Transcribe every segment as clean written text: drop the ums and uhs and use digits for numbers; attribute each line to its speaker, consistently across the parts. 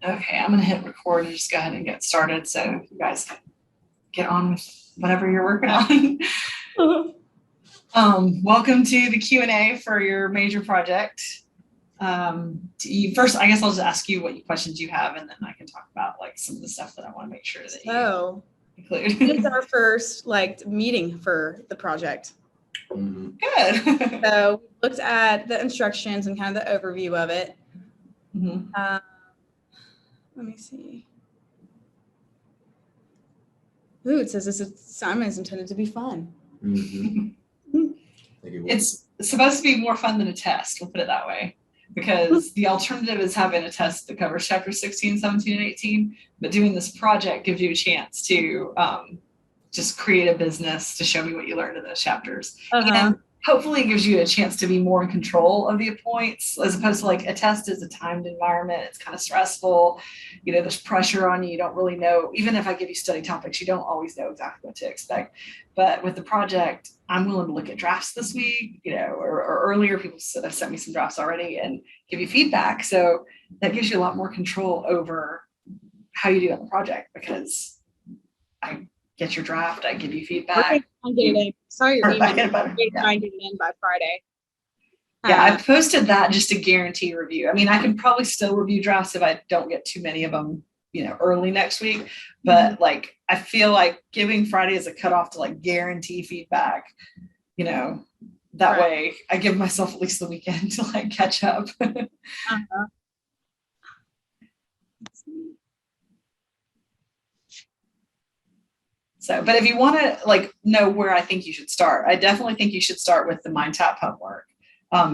Speaker 1: Okay, I'm gonna hit record and just go ahead and get started so you guys can get on with whatever you're working on. Welcome to the Q&A for your major project. First, I guess I'll just ask you what questions you have, and then I can talk about like some of the stuff that I want to make sure that you include.
Speaker 2: This is our first meeting for the project.
Speaker 1: Good.
Speaker 2: So we looked at the instructions and kind of the overview of it. Let me see. Ooh, it says this assignment is intended to be fun.
Speaker 1: It's supposed to be more fun than a test, we'll put it that way, because the alternative is having a test that covers chapter 16, 17, and 18, but doing this project gives you a chance to just create a business to show me what you learned in those chapters. And hopefully it gives you a chance to be more in control of the points, as opposed to like a test is a timed environment. It's kind of stressful. You know, there's pressure on you. You don't really know. Even if I give you study topics, you don't always know exactly what to expect. But with the project, I'm willing to look at drafts this week, you know, or earlier people have sent me some drafts already and give you feedback. So that gives you a lot more control over how you do on the project, because I get your draft, I give you feedback.
Speaker 2: Sorry, your email. Try and get it in by Friday.
Speaker 1: Yeah, I posted that just to guarantee review. I mean, I can probably still review drafts if I don't get too many of them, you know, early next week. But like, I feel like giving Friday as a cutoff to like guarantee feedback, you know, that way I give myself at least the weekend to like catch up. So, but if you want to like know where I think you should start, I definitely think you should start with the MindTap homework.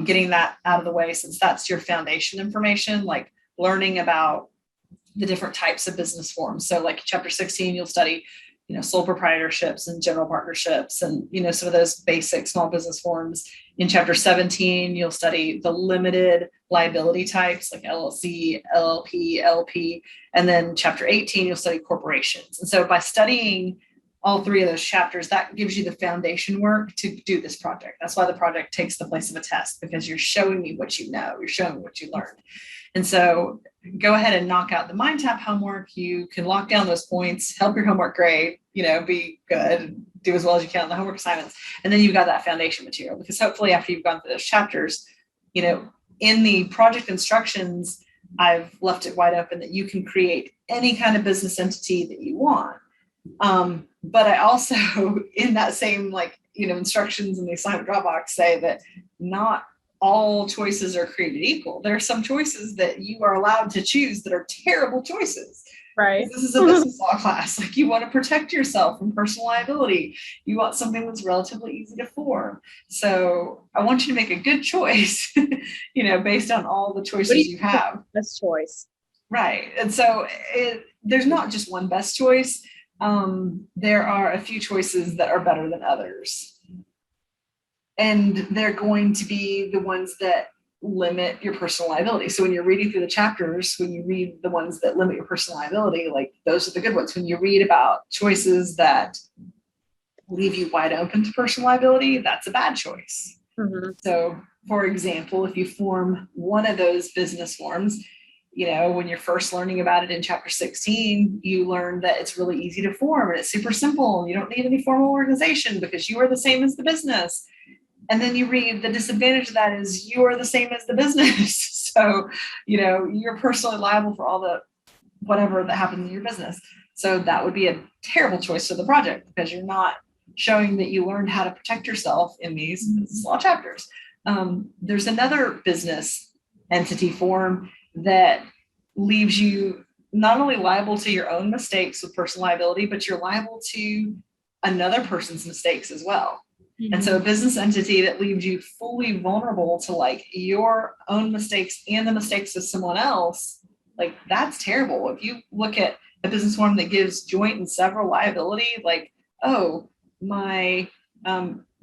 Speaker 1: Getting that out of the way, since that's your foundation information, like learning about the different types of business forms. So like chapter 16, you'll study, you know, sole proprietorships and general partnerships and, you know, some of those basic small business forms. In chapter 17, you'll study the limited liability types like LLC, LLP, LP. And then chapter 18, you'll study corporations. And so by studying all three of those chapters, that gives you the foundation work to do this project. That's why the project takes the place of a test, because you're showing me what you know, you're showing me what you learned. And so go ahead and knock out the MindTap homework. You can lock down those points, help your homework grade, you know, be good, do as well as you can on the homework assignments. And then you've got that foundation material, because hopefully after you've gone through those chapters, you know, in the project instructions, I've left it wide open that you can create any kind of business entity that you want. But I also, in that same, like, you know, instructions in the assignment Dropbox say that not all choices are created equal. There are some choices that you are allowed to choose that are terrible choices.
Speaker 2: Right.
Speaker 1: This is a business law class. Like, you want to protect yourself from personal liability. You want something that's relatively easy to form. So I want you to make a good choice, you know, based on all the choices you have.
Speaker 2: Best choice.
Speaker 1: Right. And so there's not just one best choice. There are a few choices that are better than others. And they're going to be the ones that limit your personal liability. So when you're reading through the chapters, when you read the ones that limit your personal liability, like, those are the good ones. When you read about choices that leave you wide open to personal liability, that's a bad choice. So, for example, if you form one of those business forms, you know, when you're first learning about it in chapter 16, you learn that it's really easy to form and it's super simple and you don't need any formal organization because you are the same as the business. And then you read the disadvantage of that is you are the same as the business. So, you know, you're personally liable for all the whatever that happens in your business. So that would be a terrible choice for the project, because you're not showing that you learned how to protect yourself in these business law chapters. There's another business entity form that leaves you not only liable to your own mistakes with personal liability, but you're liable to another person's mistakes as well. And so a business entity that leaves you fully vulnerable to like your own mistakes and the mistakes of someone else, like, that's terrible. If you look at a business form that gives joint and several liability, like, oh, my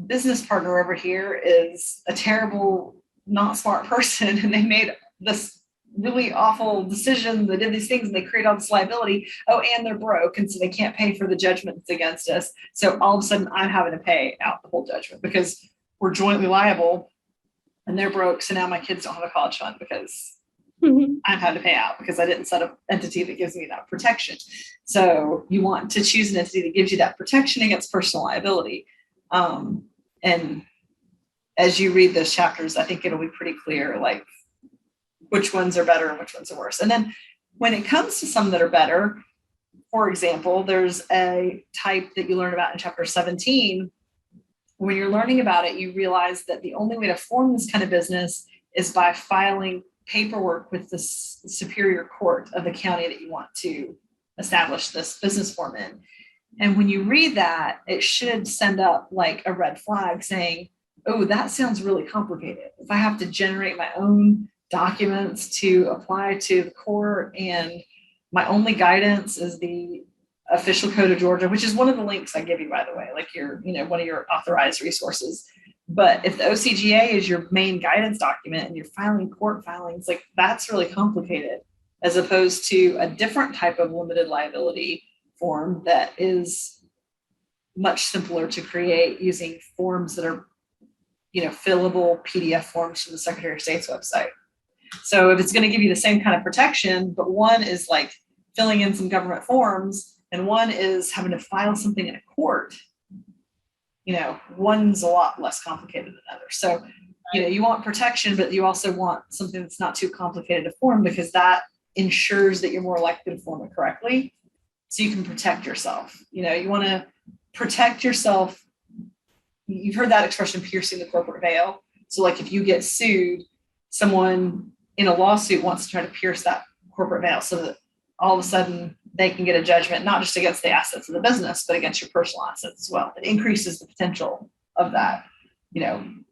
Speaker 1: business partner over here is a terrible, not smart person, and they made this really awful decision. They did these things and they create all this liability. Oh, and they're broke, and so they can't pay for the judgments against us. So all of a sudden I'm having to pay out the whole judgment because we're jointly liable and they're broke. So now my kids don't have a college fund because I've had to pay out because I didn't set up an entity that gives me that protection. So you want to choose an entity that gives you that protection against personal liability. And as you read those chapters, I think it'll be pretty clear, like which ones are better and which ones are worse. And then when it comes to some that are better, for example, there's a type that you learn about in chapter 17. When you're learning about it, you realize that the only way to form this kind of business is by filing paperwork with the superior court of the county that you want to establish this business form in. And when you read that, it should send up like a red flag saying, oh, that sounds really complicated. If I have to generate my own documents to apply to the court, and my only guidance is the official code of Georgia, which is one of the links I give you, by the way, like your, one of your authorized resources. But if the OCGA is your main guidance document and you're filing court filings, like that's really complicated, as opposed to a different type of limited liability form that is much simpler to create using forms that are, fillable PDF forms from the Secretary of State's website. So if it's going to give you the same kind of protection, but one is like filling in some government forms and one is having to file something in a court, one's a lot less complicated than the other. So, you want protection, but you also want something that's not too complicated to form, because that ensures that you're more likely to form it correctly. So you can protect yourself. You want to protect yourself. You've heard that expression, piercing the corporate veil. So like if you get sued, someone in a lawsuit wants to try to pierce that corporate veil so that all of a sudden they can get a judgment, not just against the assets of the business, but against your personal assets as well. It increases the potential of that,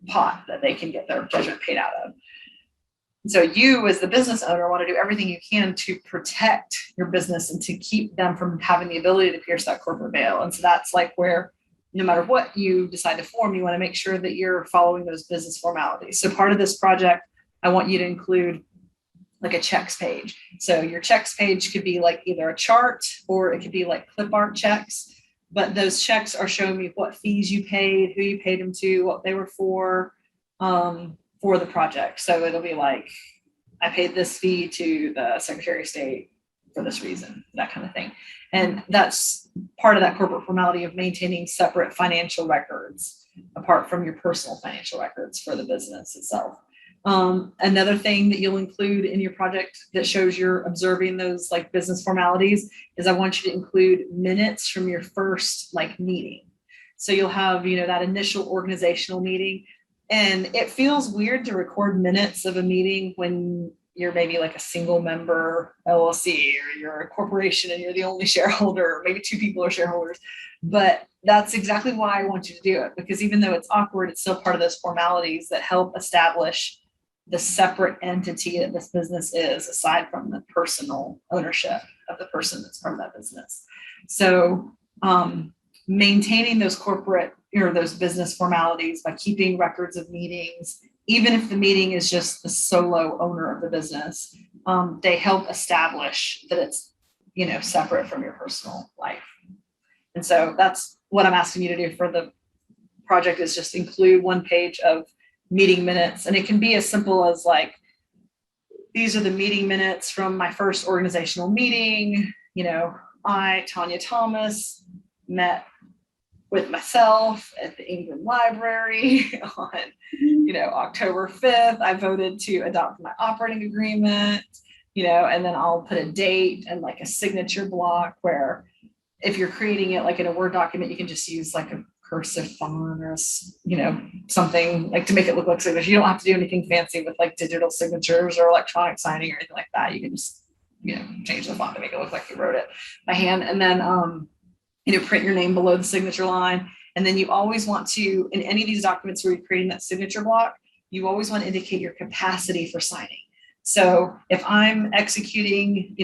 Speaker 1: pot that they can get their judgment paid out of. So you as the business owner want to do everything you can to protect your business and to keep them from having the ability to pierce that corporate veil. And so that's like where no matter what you decide to form, you want to make sure that you're following those business formalities. So part of this project, I want you to include like a checks page. So your checks page could be like either a chart or it could be like clip art checks. But those checks are showing me what fees you paid, who you paid them to, what they were for the project. So it'll be like, I paid this fee to the Secretary of State for this reason, that kind of thing. And that's part of that corporate formality of maintaining separate financial records apart from your personal financial records for the business itself. Another thing that you'll include in your project that shows you're observing those like business formalities is I want you to include minutes from your first like meeting. So you'll have, that initial organizational meeting, and it feels weird to record minutes of a meeting when you're maybe like a single member LLC or you're a corporation and you're the only shareholder, or maybe two people are shareholders. But that's exactly why I want you to do it, because even though it's awkward, it's still part of those formalities that help establish the separate entity that this business is, aside from the personal ownership of the person that's part of that business. So maintaining those corporate or those business formalities by keeping records of meetings, even if the meeting is just the solo owner of the business, they help establish that it's, separate from your personal life. And so that's what I'm asking you to do for the project, is just include one page of meeting minutes. And it can be as simple as like, these are the meeting minutes from my first organizational meeting. I, Tanya Thomas, met with myself at the Ingram Library on, October 5th. I voted to adopt my operating agreement, and then I'll put a date and like a signature block where if you're creating it like in a Word document, you can just use like a cursive font or, something like to make it look like signature. You don't have to do anything fancy with like digital signatures or electronic signing or anything like that. You can just, change the font to make it look like you wrote it by hand. And then, print your name below the signature line. And then you always want to, in any of these documents where you're creating that signature block, you always want to indicate your capacity for signing. So if I'm executing,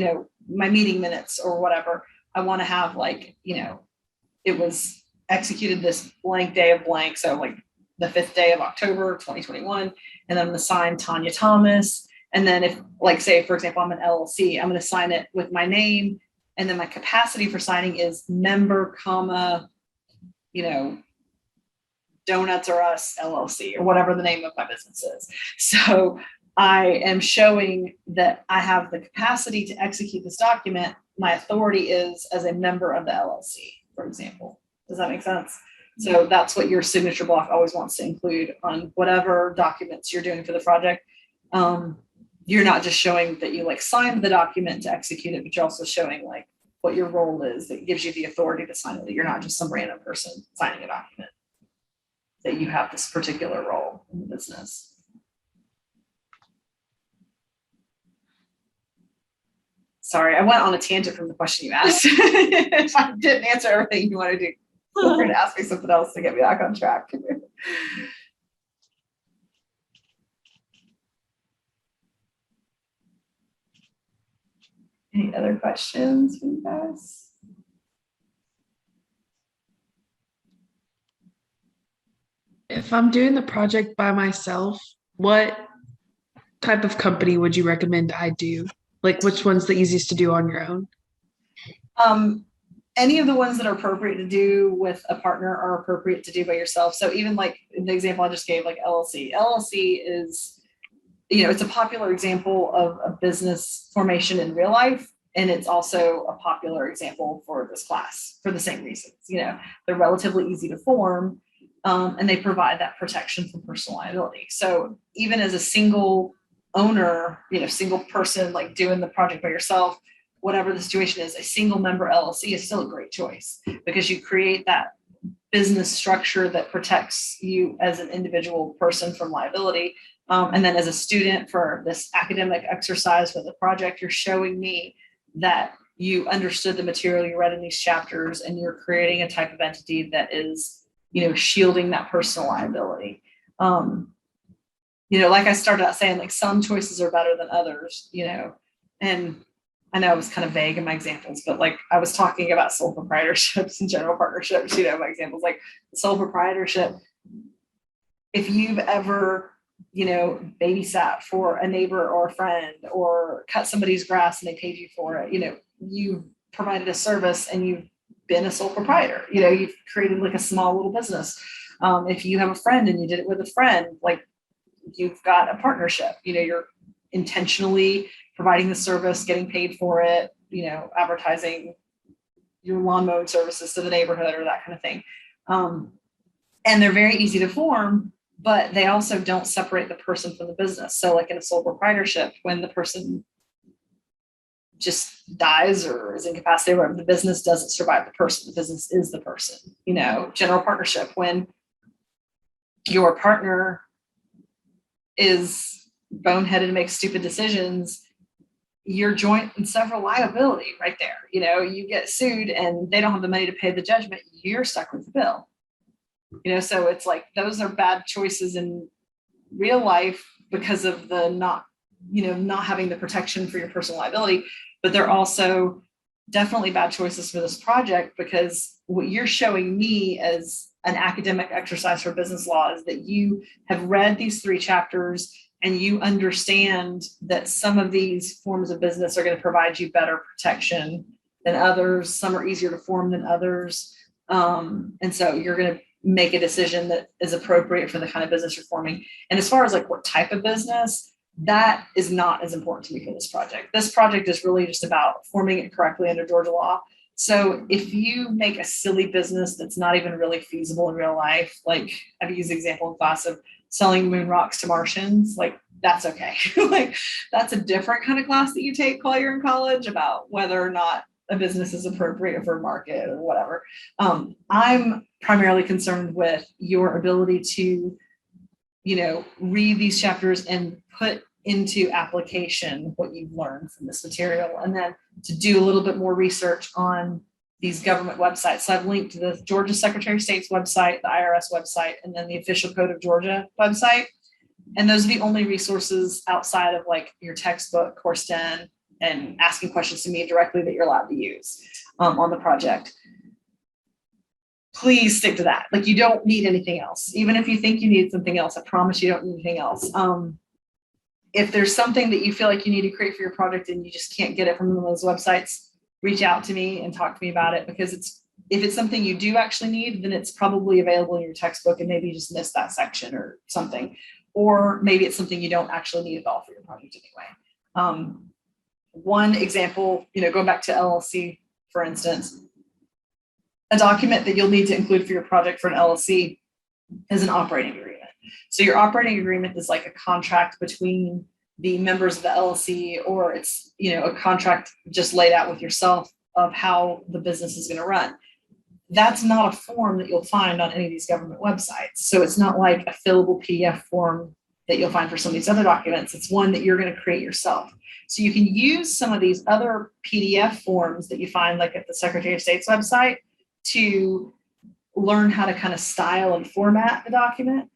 Speaker 1: my meeting minutes or whatever, I want to have like, it was executed this blank day of blank. So like the 5th day of October, 2021, and I'm going to sign Tanya Thomas. And then if like, say, for example, I'm an LLC, I'm going to sign it with my name. And then my capacity for signing is member, Donuts R Us LLC, or whatever the name of my business is. So I am showing that I have the capacity to execute this document. My authority is as a member of the LLC, for example. Does that make sense? So that's what your signature block always wants to include on whatever documents you're doing for the project. You're not just showing that you like signed the document to execute it, but you're also showing like what your role is that gives you the authority to sign it. That you're not just some random person signing a document, that you have this particular role in the business. Sorry, I went on a tangent from the question you asked. If I didn't answer everything you wanted to, feel free to ask me something else to get me back on track. Any other questions from you guys?
Speaker 3: If I'm doing the project by myself, what type of company would you recommend I do? Like, which one's the easiest to do on your own?
Speaker 1: Any of the ones that are appropriate to do with a partner are appropriate to do by yourself. So even like in the example I just gave, like LLC. LLC is, it's a popular example of a business formation in real life. And it's also a popular example for this class for the same reasons. They're relatively easy to form, and they provide that protection from personal liability. So even as a single owner, single person, like doing the project by yourself, whatever the situation is, a single member LLC is still a great choice because you create that business structure that protects you as an individual person from liability. And then as a student for this academic exercise for the project, you're showing me that you understood the material you read in these chapters and you're creating a type of entity that is, shielding that personal liability. Like I started out saying, like some choices are better than others, and I know I was kind of vague in my examples, but like I was talking about sole proprietorships and general partnerships, my examples, like sole proprietorship. If you've ever, babysat for a neighbor or a friend or cut somebody's grass and they paid you for it, you've provided a service and you've been a sole proprietor, you've created like a small little business. If you have a friend and you did it with a friend, like you've got a partnership, you're intentionally providing the service, getting paid for it, advertising your lawn mowing services to the neighborhood or that kind of thing. And they're very easy to form, but they also don't separate the person from the business. So like in a sole proprietorship, when the person just dies or is incapacitated, whatever, the business doesn't survive the person. The business is the person. General partnership, when your partner is boneheaded and makes stupid decisions, you're joint in several liability right there. You get sued and they don't have the money to pay the judgment. You're stuck with the bill. So it's like those are bad choices in real life because of the not having the protection for your personal liability, but they're also definitely bad choices for this project because what you're showing me as an academic exercise for business law is that you have read these 3 chapters and you understand that some of these forms of business are going to provide you better protection than others. Some are easier to form than others. And so you're going to make a decision that is appropriate for the kind of business you're forming. And as far as like what type of business, that is not as important to me for this project. This project is really just about forming it correctly under Georgia law. So if you make a silly business that's not even really feasible in real life, like I've used the example in class of selling moon rocks to Martians, like that's okay. Like that's a different kind of class that you take while you're in college about whether or not a business is appropriate for a market or whatever. I'm primarily concerned with your ability to, read these chapters and put into application what you've learned from this material, and then to do a little bit more research on these government websites. So I've linked to the Georgia Secretary of State's website, the IRS website, and then the Official Code of Georgia website. And those are the only resources outside of like your textbook, Course 10, and asking questions to me directly that you're allowed to use on the project. Please stick to that. Like you don't need anything else. Even if you think you need something else, I promise you don't need anything else. If there's something that you feel like you need to create for your project and you just can't get it from one of those websites, reach out to me and talk to me about it, because if it's something you do actually need, then it's probably available in your textbook and maybe you just missed that section or something. or maybe it's something you don't actually need at all for your project anyway. One example, going back to LLC, for instance, a document that you'll need to include for your project for an LLC is an operating agreement. So your operating agreement is like a contract between the members of the LLC, or it's, a contract just laid out with yourself of how the business is going to run. That's not a form that you'll find on any of these government websites. So it's not like a fillable PDF form that you'll find for some of these other documents. It's one that you're going to create yourself. So you can use some of these other PDF forms that you find like at the Secretary of State's website to learn how to kind of style and format the document.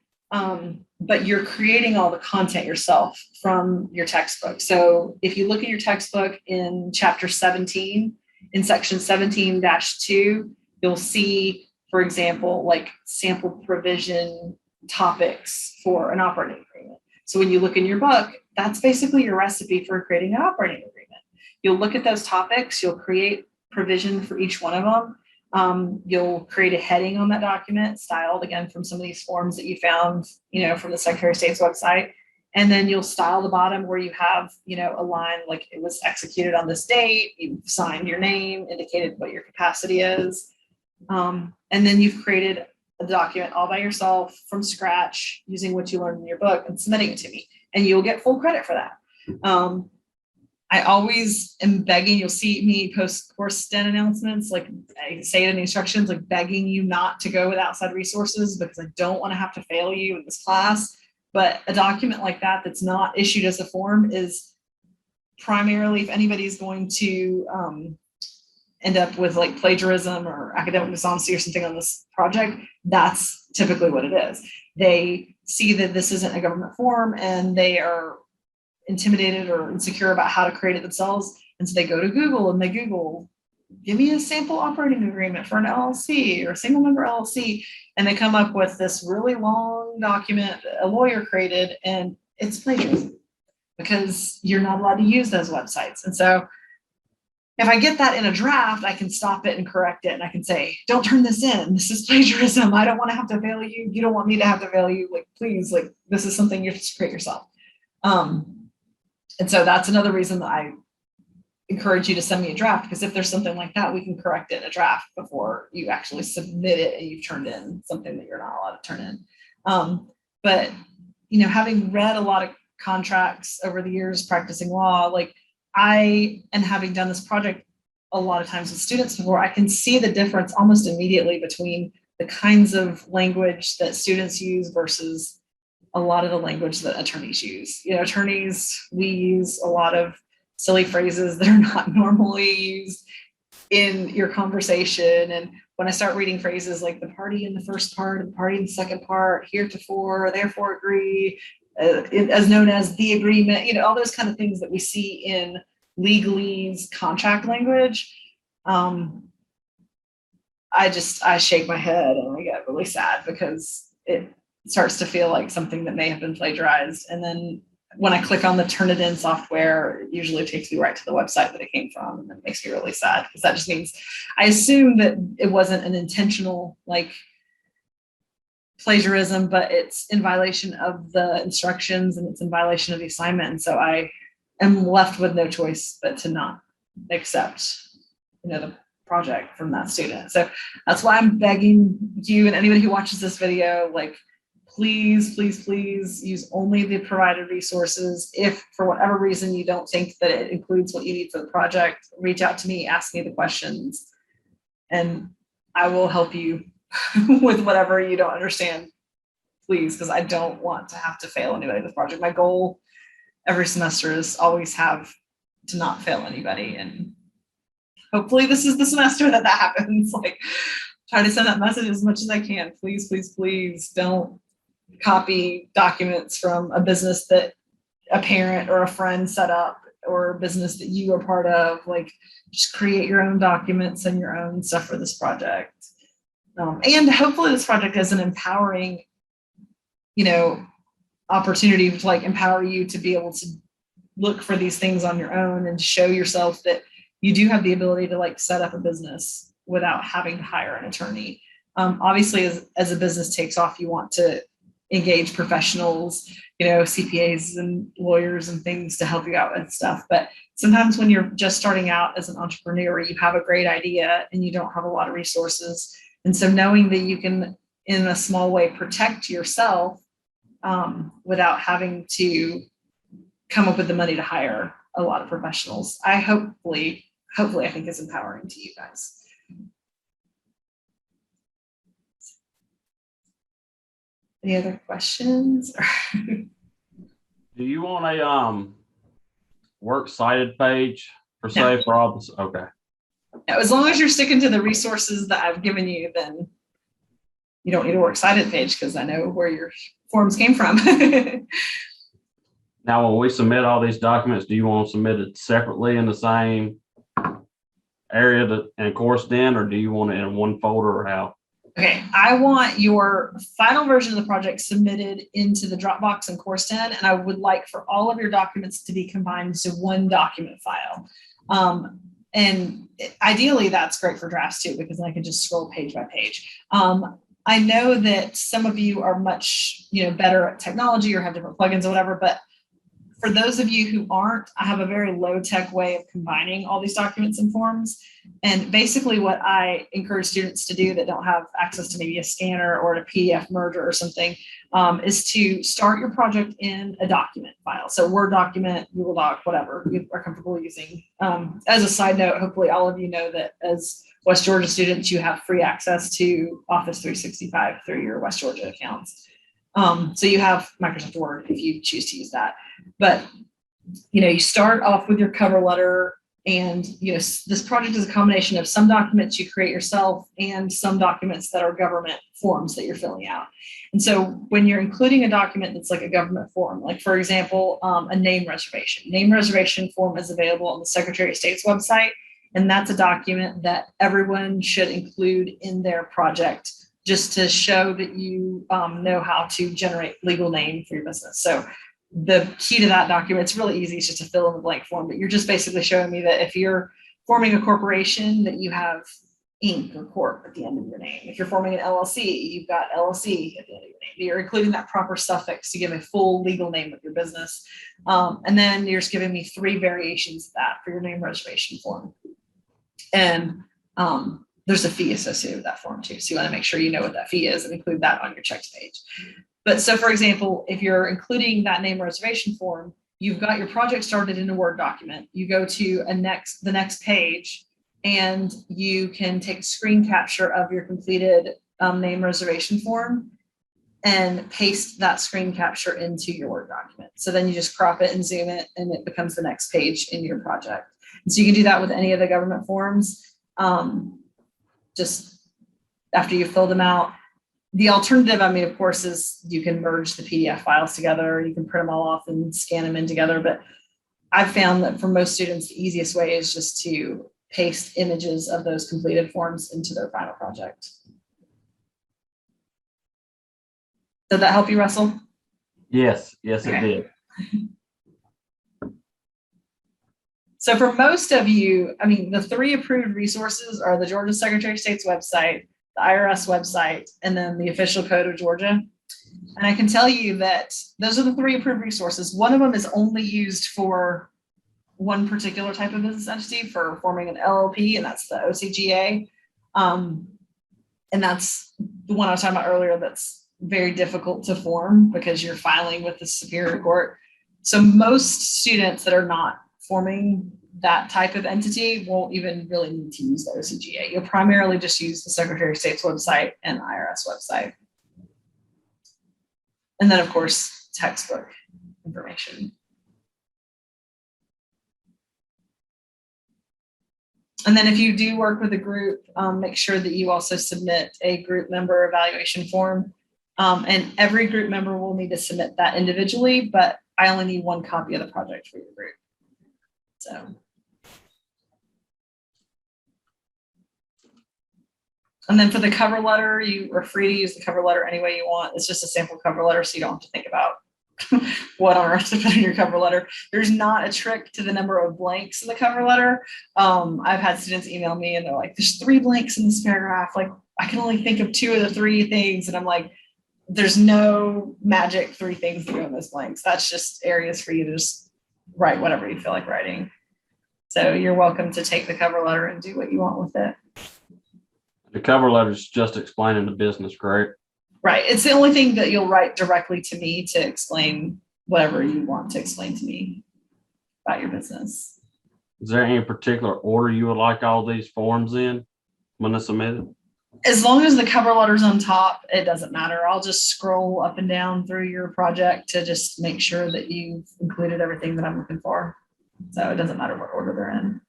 Speaker 1: But you're creating all the content yourself from your textbook. So if you look at your textbook in chapter 17, in section 17-2, you'll see, for example, like sample provision topics for an operating agreement. So when you look in your book, that's basically your recipe for creating an operating agreement. You'll look at those topics, you'll create provision for each one of them. You'll create a heading on that document, styled again from some of these forms that you found, from the Secretary of State's website. And then you'll style the bottom where you have, a line like it was executed on this date, you've signed your name, indicated what your capacity is. And then you've created a document all by yourself from scratch using what you learned in your book and submitting it to me. And you'll get full credit for that. I always am begging, you'll see me post course STEM announcements, like I say it in the instructions, like begging you not to go with outside resources because I don't want to have to fail you in this class. But a document like that that's not issued as a form is primarily if anybody's going to end up with like plagiarism or academic dishonesty or something on this project, that's typically what it is. They see that this isn't a government form and they are intimidated or insecure about how to create it themselves. And so they go to Google and they Google, give me a sample operating agreement for an LLC or a single member LLC. And they come up with this really long document a lawyer created, and it's plagiarism because you're not allowed to use those websites. And so if I get that in a draft, I can stop it and correct it. And I can say, don't turn this in. This is plagiarism. I don't want to have to fail you. You don't want me to have to fail you. Like, please, like, this is something you have to create yourself. And so that's another reason that I encourage you to send me a draft, because if there's something like that, we can correct it in a draft before you actually submit it and you've turned in something that you're not allowed to turn in. But, having read a lot of contracts over the years, practicing law, like and having done this project a lot of times with students before, I can see the difference almost immediately between the kinds of language that students use versus a lot of the language that attorneys use. Attorneys, we use a lot of silly phrases that are not normally used in your conversation. And when I start reading phrases like the party in the first part, the party in the second part, heretofore, therefore agree, as known as the agreement, all those kind of things that we see in legalese contract language. I shake my head and I get really sad because it starts to feel like something that may have been plagiarized. And then when I click on the Turnitin software, it usually takes me right to the website that it came from. And that makes me really sad because that just means I assume that it wasn't an intentional plagiarism, but it's in violation of the instructions and it's in violation of the assignment. And so I am left with no choice but to not accept, the project from that student. So that's why I'm begging you and anybody who watches this video, please, please, please use only the provided resources. If for whatever reason you don't think that it includes what you need for the project, reach out to me, ask me the questions, and I will help you with whatever you don't understand, please, because I don't want to have to fail anybody in this project. My goal every semester is always have to not fail anybody. And hopefully this is the semester that happens. Try to send that message as much as I can. Please, please, please don't copy documents from a business that a parent or a friend set up or a business that you are part of. Just create your own documents and your own stuff for this project. And hopefully this project is an empowering, opportunity to empower you to be able to look for these things on your own and show yourself that you do have the ability to set up a business without having to hire an attorney. Obviously, as a business takes off, you want to engage professionals, CPAs and lawyers and things to help you out with stuff. But sometimes when you're just starting out as an entrepreneur, you have a great idea and you don't have a lot of resources. And so knowing that you can, in a small way, protect yourself without having to come up with the money to hire a lot of professionals, hopefully, I think is empowering to you guys. Any other questions?
Speaker 4: Do you want a works cited page per se for all this? Okay.
Speaker 1: As long as you're sticking to the resources that I've given you, then you don't need a works cited page because I know where your forms came from.
Speaker 4: Now, when we submit all these documents, do you want to submit it separately in the same area and course then, or do you want it in one folder, or how?
Speaker 1: Okay, I want your final version of the project submitted into the Dropbox and Course10, and I would like for all of your documents to be combined into one document file. And ideally, that's great for drafts too, because then I can just scroll page by page. I know that some of you are much better at technology or have different plugins or whatever, but for those of you who aren't, I have a very low-tech way of combining all these documents and forms. And basically what I encourage students to do that don't have access to maybe a scanner or a PDF merger or something is to start your project in a document file. So Word document, Google Doc, whatever you are comfortable using. As a side note, hopefully all of you know that as West Georgia students, you have free access to Office 365 through your West Georgia accounts. So you have Microsoft Word if you choose to use that. But you start off with your cover letter, and this project is a combination of some documents you create yourself and some documents that are government forms that you're filling out. And so when you're including a document that's like a government form, like for example, a name reservation form is available on the Secretary of State's website, and that's a document that everyone should include in their project, just to show that you know how to generate legal name for your business. So the key to that document, it's really easy, it's just to fill in the blank form, but you're just basically showing me that if you're forming a corporation, that you have Inc. or Corp at the end of your name. If you're forming an LLC, you've got LLC at the end of your name. You're including that proper suffix to give a full legal name of your business. And then you're just giving me 3 variations of that for your name reservation form. And there's a fee associated with that form too. So you want to make sure you know what that fee is and include that on your checks page. But so for example, if you're including that name reservation form, you've got your project started in a Word document. You go to the next page, and you can take a screen capture of your completed name reservation form and paste that screen capture into your Word document. So then you just crop it and zoom it, and it becomes the next page in your project. And so you can do that with any of the government forms. Just after you fill them out. The alternative, of course, is you can merge the PDF files together. You can print them all off and scan them in together. But I've found that for most students, the easiest way is just to paste images of those completed forms into their final project. Did that help you, Russell?
Speaker 4: Yes, okay. It did.
Speaker 1: So for most of you, the 3 approved resources are the Georgia Secretary of State's website, the IRS website, and then the official code of Georgia. And I can tell you that those are the 3 approved resources. One of them is only used for one particular type of business entity, for forming an LLP, and that's the OCGA. And that's the one I was talking about earlier that's very difficult to form because you're filing with the Superior Court. So most students that are not forming that type of entity won't even really need to use the OCGA. You'll primarily just use the Secretary of State's website and IRS website. And then, of course, textbook information. And then if you do work with a group, make sure that you also submit a group member evaluation form. And every group member will need to submit that individually, but I only need 1 copy of the project for your group. So. And then for the cover letter, you are free to use the cover letter any way you want. It's just a sample cover letter, so you don't have to think about what on earth to put in your cover letter. There's not a trick to the number of blanks in the cover letter. I've had students email me and they're like, there's 3 blanks in this paragraph. Like, I can only think of 2 of the 3 things. And I'm like, there's no magic 3 things that go in those blanks. That's just areas for you to just write whatever you feel like writing. So you're welcome to take the cover letter and do what you want with it.
Speaker 4: The cover letter is just explaining the business, correct?
Speaker 1: Right. It's the only thing that you'll write directly to me to explain whatever you want to explain to me about your business.
Speaker 4: Is there any particular order you would like all these forms in when they're submitted?
Speaker 1: As long as the cover letter's on top, it doesn't matter. I'll just scroll up and down through your project to just make sure that you've included everything that I'm looking for. So it doesn't matter what order they're in.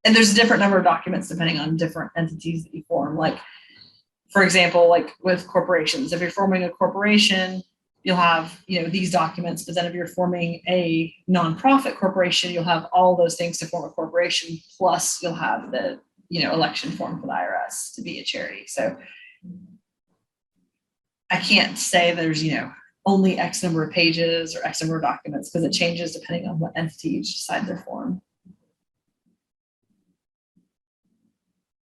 Speaker 1: And there's a different number of documents depending on different entities that you form. Like, for example, like with corporations, if you're forming a corporation, you'll have, these documents, but then if you're forming a nonprofit corporation, you'll have all those things to form a corporation, plus you'll have the, election form for the IRS to be a charity. So I can't say there's, only X number of pages or X number of documents, because it changes depending on what entity you decide to form.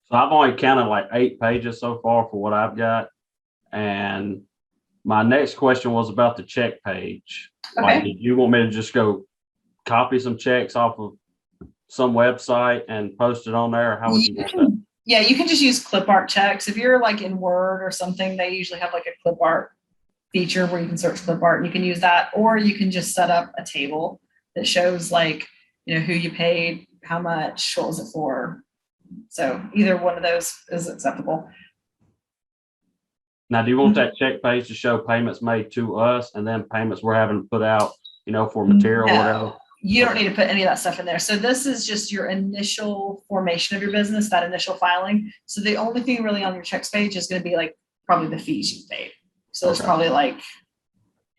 Speaker 4: So I've only counted like 8 pages so far for what I've got. And my next question was about the check page.
Speaker 1: Okay.
Speaker 4: Like, did you want me to just go copy some checks off of some website and post it on there? Or how would you want that?
Speaker 1: Yeah, you can just use clip art checks. If you're like in Word or something, they usually have like a clip art feature where you can search clip art and you can use that, or you can just set up a table that shows like, who you paid, how much, what was it for. So either one of those is acceptable.
Speaker 4: Now, do you want that check page to show payments made to us and then payments we're having to put out, for material or whatever?
Speaker 1: You don't need to put any of that stuff in there. So this is just your initial formation of your business, that initial filing. So the only thing really on your checks page is going to be like probably the fees you paid. So there's probably like,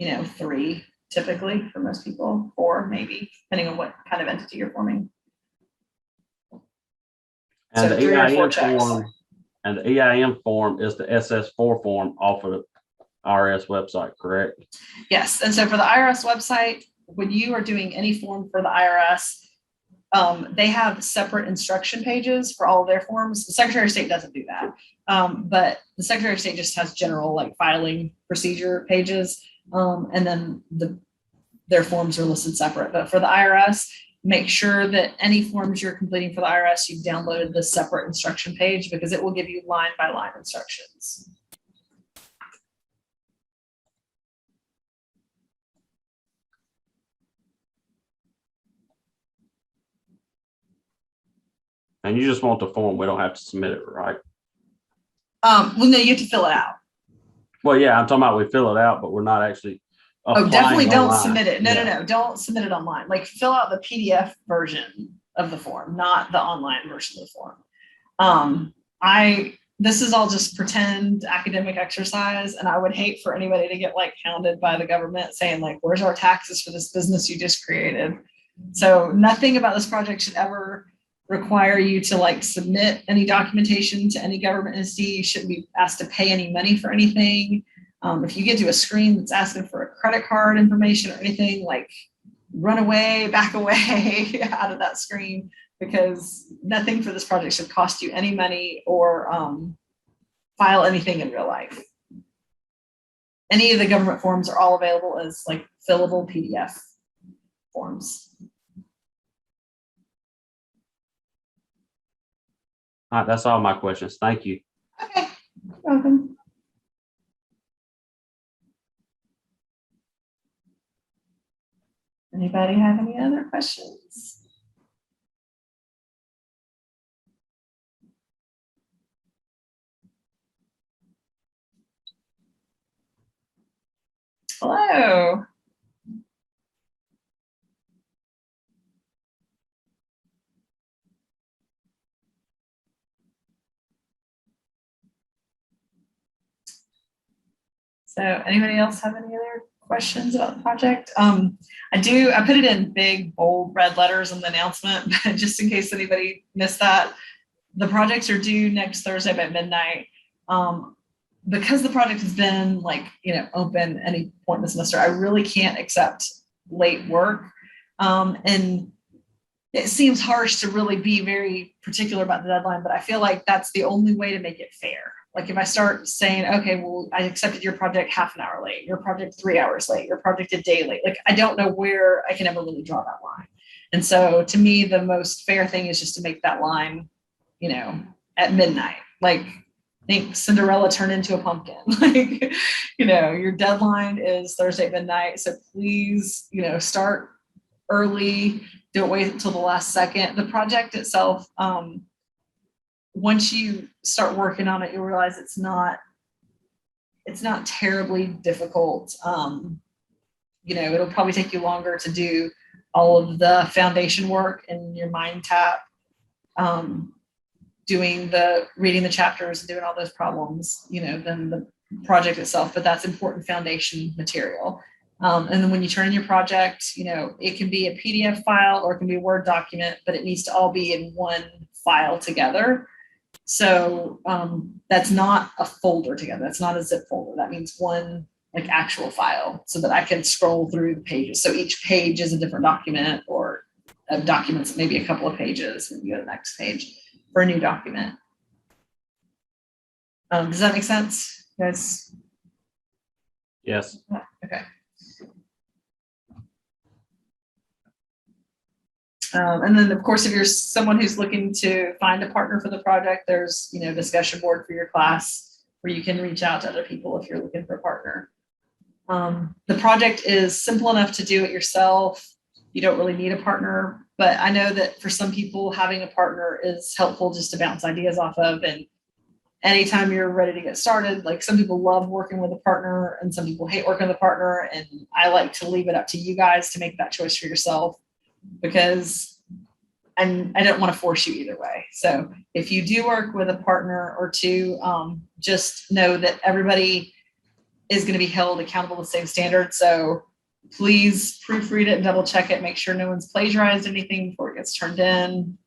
Speaker 1: 3 typically for most people, 4 maybe, depending on what kind of entity you're forming.
Speaker 4: And
Speaker 1: So
Speaker 4: the
Speaker 1: 3 or 4
Speaker 4: EIN
Speaker 1: checks.
Speaker 4: form, and the EIN form is the SS4 form off of the IRS website, correct?
Speaker 1: Yes. And so for the IRS website, when you are doing any form for the IRS, they have separate instruction pages for all of their forms. The Secretary of State doesn't do that. But the Secretary of State just has general like filing procedure pages. And then their forms are listed separate. But for the IRS, make sure that any forms you're completing for the IRS, you've downloaded the separate instruction page, because it will give you line by line instructions.
Speaker 4: And you just want the form. We don't have to submit it, right?
Speaker 1: Well, no, you have to fill it out.
Speaker 4: Well, yeah, I'm talking about we fill it out, but we're not actually.
Speaker 1: Oh, definitely don't
Speaker 4: online.
Speaker 1: submit it. No,
Speaker 4: Yeah.
Speaker 1: no, don't submit it online. Like fill out the PDF version of the form, not the online version of the form. This is all just pretend academic exercise, and I would hate for anybody to get like hounded by the government saying like, where's our taxes for this business you just created? So nothing about this project should ever require you to like submit any documentation to any government entity. You shouldn't be asked to pay any money for anything. If you get to a screen that's asking for a credit card information or anything, like run away, back away out of that screen, because nothing for this project should cost you any money or file anything in real life. Any of the government forms are all available as like fillable PDF forms.
Speaker 4: All right, that's all my questions. Thank you.
Speaker 1: Okay, you're welcome. Anybody have any other questions? Hello. So anybody else have any other questions about the project? I put it in big, bold, red letters in the announcement, but just in case anybody missed that, the projects are due next Thursday by midnight. Because the project has been like, open any point in the semester, I really can't accept late work. And it seems harsh to really be very particular about the deadline, but I feel like that's the only way to make it fair. Like if I start saying, okay, well, I accepted your project half an hour late, your project 3 hours late, your project a day late, like I don't know where I can ever really draw that line. And so to me, the most fair thing is just to make that line, at midnight. Like I think Cinderella turned into a pumpkin. Like, your deadline is Thursday at midnight. So please, start early. Don't wait until the last second. The project itself, once you start working on it, you'll realize it's not terribly difficult. It'll probably take you longer to do all of the foundation work in your mind tap, reading the chapters and doing all those problems, than the project itself, but that's important foundation material. And then when you turn in your project, it can be a PDF file or it can be a Word document, but it needs to all be in one file together. So that's not a folder together. That's not a zip folder. That means one like actual file so that I can scroll through the pages. So each page is a different document, or documents maybe a couple of pages when you go to the next page for a new document. Does that make sense, guys?
Speaker 4: Yes.
Speaker 1: Okay. And then of course, if you're someone who's looking to find a partner for the project, there's, discussion board for your class where you can reach out to other people if you're looking for a partner. The project is simple enough to do it yourself. You don't really need a partner, but I know that for some people having a partner is helpful just to bounce ideas off of. And anytime you're ready to get started, like some people love working with a partner and some people hate working with a partner. And I like to leave it up to you guys to make that choice for yourself, because I don't want to force you either way. So if you do work with a partner or two, just know that everybody is going to be held accountable to the same standard. So please proofread it and double check it. Make sure no one's plagiarized anything before it gets turned in.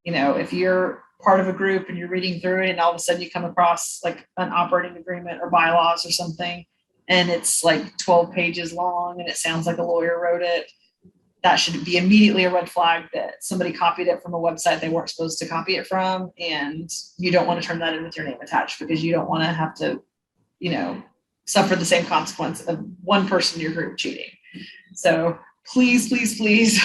Speaker 1: If you're part of a group and you're reading through it and all of a sudden you come across like an operating agreement or bylaws or something, and it's like 12 pages long and it sounds like a lawyer wrote it, that should be immediately a red flag that somebody copied it from a website they weren't supposed to copy it from. And you don't want to turn that in with your name attached, because you don't want to have to, suffer the same consequence of one person in your group cheating. So please, please, please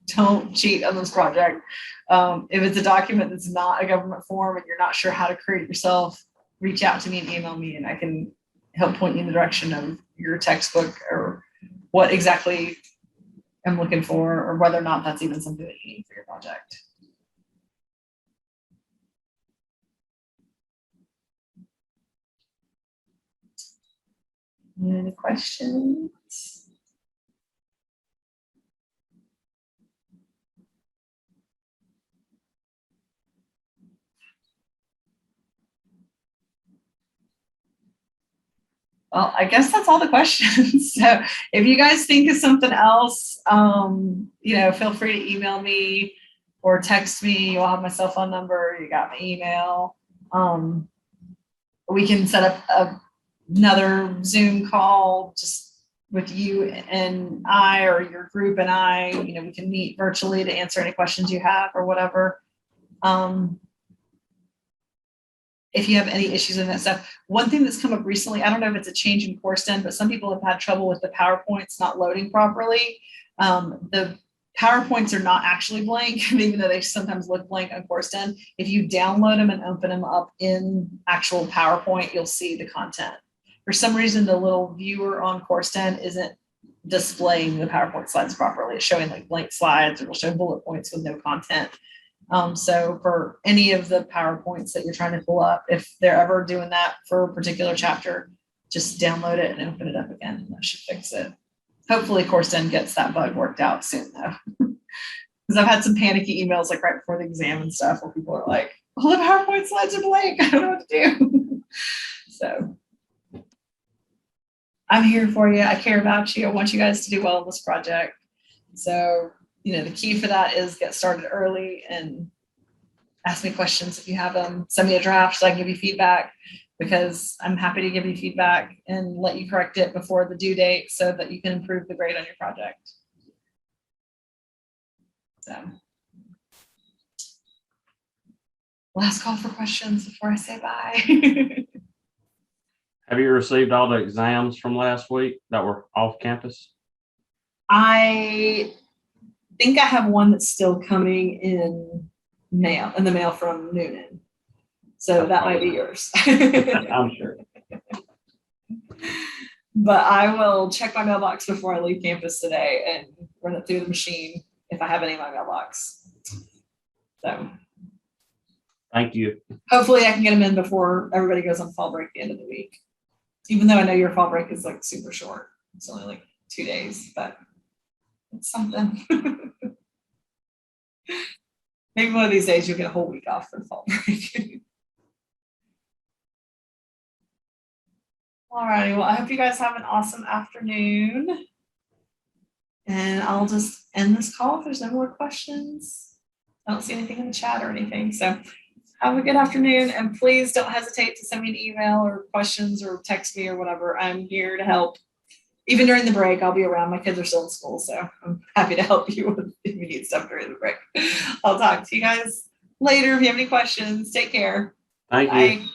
Speaker 1: don't cheat on this project. If it's a document that's not a government form and you're not sure how to create it yourself, reach out to me and email me, and I can help point you in the direction of your textbook or what exactly I'm looking for, or whether or not that's even something that you need for your project. Any questions? Well, I guess that's all the questions. So if you guys think of something else, feel free to email me or text me. You'll have my cell phone number. You got my email. We can set up another Zoom call just with you and I, or your group and I. We can meet virtually to answer any questions you have or whatever. If you have any issues in that stuff. One thing that's come up recently, I don't know if it's a change in CourseDen, but some people have had trouble with the PowerPoints not loading properly. The PowerPoints are not actually blank, even though they sometimes look blank on CourseDen. If you download them and open them up in actual PowerPoint, you'll see the content. For some reason, the little viewer on CourseDen isn't displaying the PowerPoint slides properly. It's showing like blank slides, or it'll show bullet points with no content. So for any of the PowerPoints that you're trying to pull up, if they're ever doing that for a particular chapter, just download it and open it up again, and that should fix it. Hopefully CourseDen gets that bug worked out soon though. Because I've had some panicky emails like right before the exam and stuff where people are like, all the PowerPoint slides are blank. I don't know what to do. So I'm here for you. I care about you. I want you guys to do well in this project. So the key for that is get started early and ask me questions if you have them. Send me a draft so I can give you feedback, because I'm happy to give you feedback and let you correct it before the due date so that you can improve the grade on your project. So. Last call for questions before I say bye.
Speaker 4: Have you received all the exams from last week that were off campus?
Speaker 1: I think I have one that's still coming in the mail from Noonan. So that might be yours.
Speaker 4: I'm sure.
Speaker 1: But I will check my mailbox before I leave campus today and run it through the machine if I have any in my mailbox. So
Speaker 4: Thank you.
Speaker 1: hopefully I can get them in before everybody goes on fall break at the end of the week. Even though I know your fall break is like super short. It's only like 2 days, but it's something. Maybe one of these days you'll get a whole week off for fall break. All righty. Well, I hope you guys have an awesome afternoon. And I'll just end this call if there's no more questions. I don't see anything in the chat or anything. So have a good afternoon. And please don't hesitate to send me an email or questions or text me or whatever. I'm here to help. Even during the break, I'll be around. My kids are still in school, so I'm happy to help you if you need stuff during the break. I'll talk to you guys later. If you have any questions, take care.
Speaker 4: Thank you.
Speaker 1: Bye.